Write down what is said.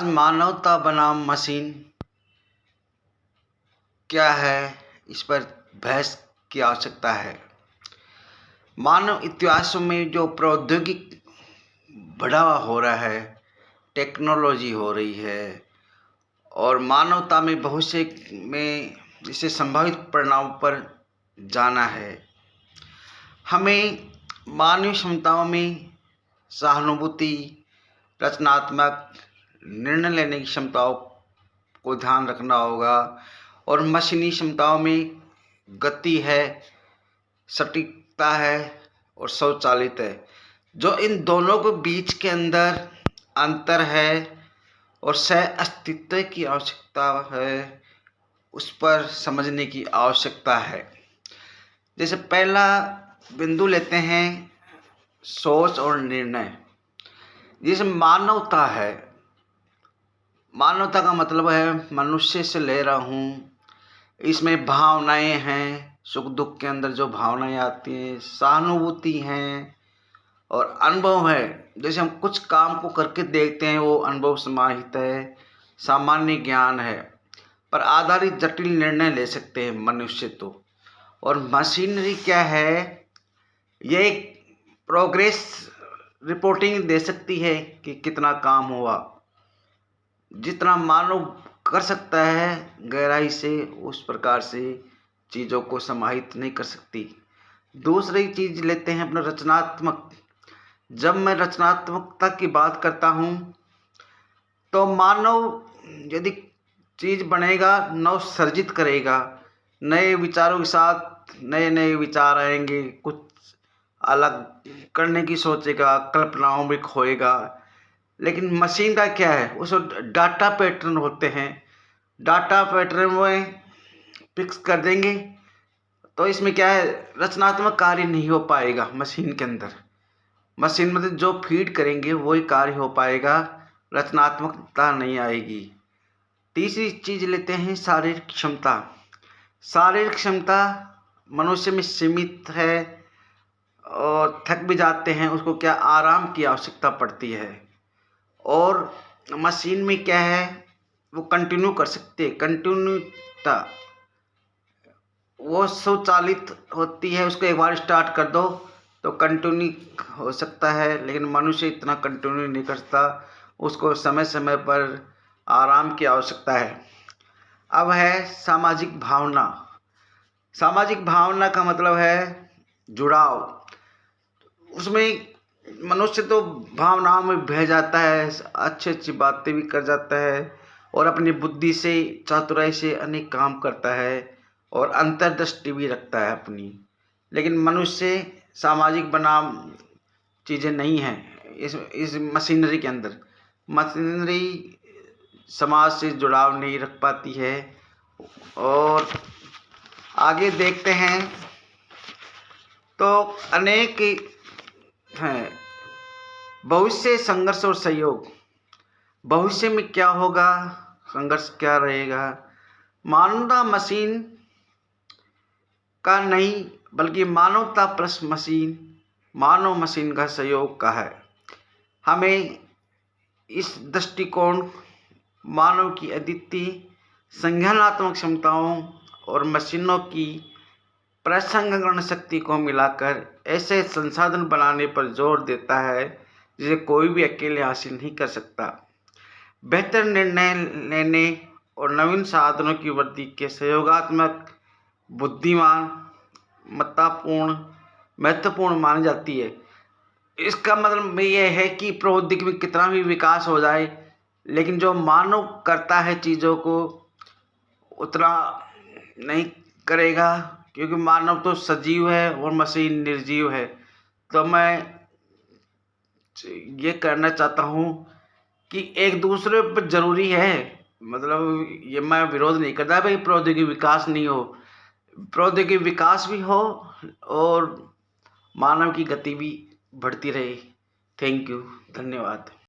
आज मानवता बनाम मशीन क्या है, इस पर बहस की आवश्यकता है। मानव इतिहास में जो प्रौद्योगिक बढ़ावा हो रहा है, टेक्नोलॉजी हो रही है और मानवता में भविष्य में इससे संभावित परिणामों पर जाना है। हमें मानवीय क्षमताओं में सहानुभूति, रचनात्मक निर्णय लेने की क्षमताओं को ध्यान रखना होगा और मशीनी क्षमताओं में गति है, सटीकता है और स्वचालित है। जो इन दोनों के बीच के अंदर अंतर है और सह अस्तित्व की आवश्यकता है, उस पर समझने की आवश्यकता है। जैसे पहला बिंदु लेते हैं सोच और निर्णय। जैसे मानवता है, मानवता का मतलब है मनुष्य से ले रहा हूँ, इसमें भावनाएं हैं, सुख दुख के अंदर जो भावनाएं आती हैं, सहानुभूति हैं और अनुभव है। जैसे हम कुछ काम को करके देखते हैं, वो अनुभव समाहित है, सामान्य ज्ञान है, पर आधारित जटिल निर्णय ले सकते हैं मनुष्य तो। और मशीनरी क्या है, ये प्रोग्रेस रिपोर्टिंग दे सकती है कि कितना काम हुआ। जितना मानव कर सकता है गहराई से, उस प्रकार से चीज़ों को समाहित नहीं कर सकती। दूसरी चीज़ लेते हैं अपना रचनात्मक। जब मैं रचनात्मकता की बात करता हूँ तो मानव यदि चीज़ बनेगा, नव सर्जित करेगा, नए विचारों के साथ नए नए विचार आएंगे, कुछ अलग करने की सोचेगा, कल्पनाओं में खोएगा। लेकिन मशीन का क्या है, उस डाटा पैटर्न होते हैं, डाटा पैटर्न में फिक्स कर देंगे, तो इसमें क्या है, रचनात्मक कार्य नहीं हो पाएगा मशीन के अंदर। मशीन मतलब जो फीड करेंगे वही कार्य हो पाएगा, रचनात्मकता नहीं आएगी। तीसरी चीज़ लेते हैं शारीरिक क्षमता। शारीरिक क्षमता मनुष्य में सीमित है और थक भी जाते हैं, उसको क्या आराम की आवश्यकता पड़ती है। और मशीन में क्या है, वो कंटिन्यू कर सकते हैं, कंटिन्यूता, वो स्वचालित होती है, उसको एक बार स्टार्ट कर दो तो कंटिन्यू हो सकता है। लेकिन मनुष्य इतना कंटिन्यू नहीं करता, उसको समय समय पर आराम की आवश्यकता है। अब है सामाजिक भावना। सामाजिक भावना का मतलब है जुड़ाव। उसमें मनुष्य तो भावनाओं में बह जाता है, अच्छी अच्छी बातें भी कर जाता है और अपनी बुद्धि से, चातुराई से अनेक काम करता है और अंतर्दृष्टि भी रखता है अपनी। लेकिन मनुष्य सामाजिक बनाम चीज़ें नहीं हैं इस मशीनरी के अंदर। मशीनरी समाज से जुड़ाव नहीं रख पाती है। और आगे देखते हैं तो अनेक हैं। भविष्य, संघर्ष और सहयोग। भविष्य में क्या होगा, संघर्ष क्या रहेगा। मानवता मशीन का नहीं, बल्कि मानवता प्लस मशीन, मानव मशीन का सहयोग का है। हमें इस दृष्टिकोण, मानव की अद्वितीय संज्ञानात्मक क्षमताओं और मशीनों की प्रसंस्करण शक्ति को मिलाकर ऐसे संसाधन बनाने पर जोर देता है जिसे कोई भी अकेले हासिल नहीं कर सकता। बेहतर निर्णय लेने और नवीन साधनों की वृद्धि के सहयोगात्मक बुद्धिमान महत्वपूर्ण मानी जाती है। इसका मतलब ये है कि प्रौद्योगिकी में कितना भी विकास हो जाए, लेकिन जो मानव करता है चीज़ों को उतना नहीं करेगा, क्योंकि मानव तो सजीव है और मशीन निर्जीव है। तो मैं ये कहना चाहता हूँ कि एक दूसरे पर ज़रूरी है। मतलब ये मैं विरोध नहीं करता भाई प्रौद्योगिकी विकास नहीं हो, प्रौद्योगिकी विकास भी हो और मानव की गति भी बढ़ती रहे। थैंक यू, धन्यवाद।